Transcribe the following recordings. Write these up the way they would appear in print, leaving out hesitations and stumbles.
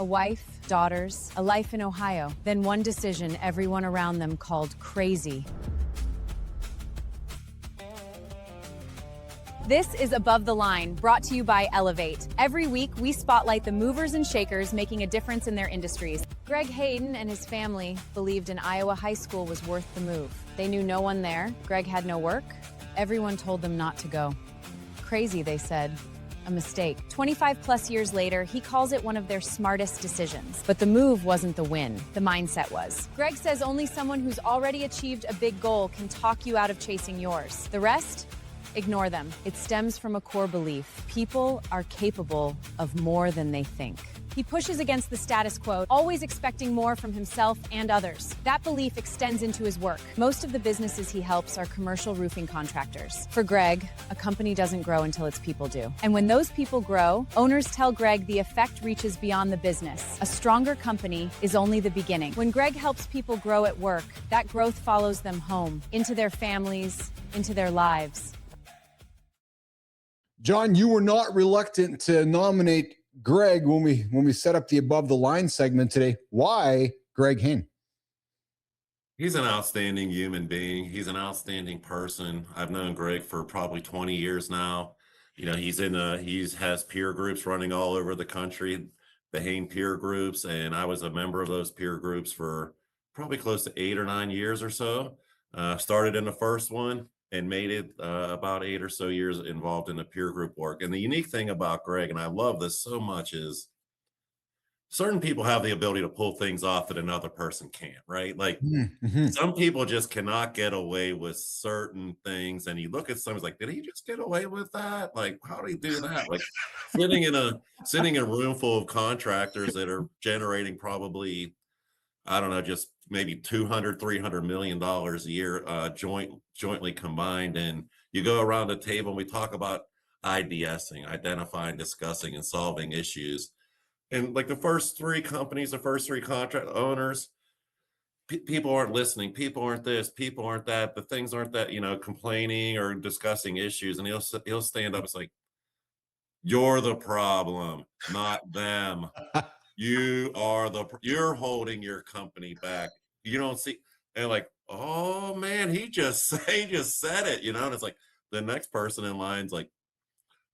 a wife, daughters, a life in Ohio. Then one decision everyone around them called crazy. This is Above the Line, brought to you by Elevate. Every week, we spotlight the movers and shakers making a difference in their industries. Greg Hayden and his family believed an Iowa high school was worth the move. They knew no one there. Greg had no work. Everyone told them not to go. Crazy, they said. A mistake. 25 plus years later, he calls it one of their smartest decisions. But the move wasn't the win. The mindset was. Greg says only someone who's already achieved a big goal can talk you out of chasing yours. The rest? Ignore them. It stems from a core belief. People are capable of more than they think. He pushes against the status quo, always expecting more from himself and others. That belief extends into his work. Most of the businesses he helps are commercial roofing contractors. For Greg, a company doesn't grow until its people do. And when those people grow, owners tell Greg the effect reaches beyond the business. A stronger company is only the beginning. When Greg helps people grow at work, that growth follows them home, into their families, into their lives. John, you were not reluctant to nominate Greg when we set up the Above the Line segment today. Why Greg Hayne? He's an outstanding human being. He's an outstanding person. I've known Greg for probably 20 years now. You know, he has peer groups running all over the country, the Hayne Peer Groups, and I was a member of those peer groups for probably close to 8 or 9 years or so. Started in the first one and made it about 8 or so years involved in the peer group work. And the unique thing about Greg, and I love this so much, is certain people have the ability to pull things off that another person can't, right? Like some people just cannot get away with certain things. And you look at someone's like, did he just get away with that? Like, how did he do that? Like sitting in a room full of contractors that are generating probably, I don't know, just maybe $200-300 million a year jointly combined. And you go around the table and we talk about IDSing, identifying, discussing, and solving issues. And like the first 3 companies, the first 3 contract owners, people aren't listening. People aren't this, people aren't that, the things aren't that, complaining or discussing issues. And he'll stand up. It's like, you're the problem, not them. You're holding your company back. You don't see, and like, oh man, he just said it, and it's like the next person in line's like,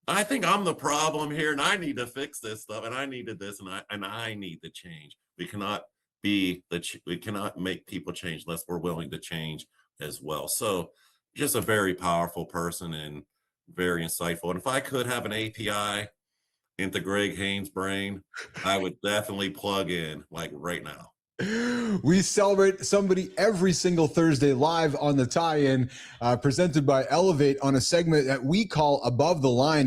I think I'm the problem here, and I need to fix this stuff, and I needed this, and I need to change. We cannot make people change unless we're willing to change as well. So, just a very powerful person and very insightful. And if I could have an API into Greg Haynes' brain, I would definitely plug in like right now. We celebrate somebody every single Thursday live on the tie-in, presented by Elevate on a segment that we call Above the Line.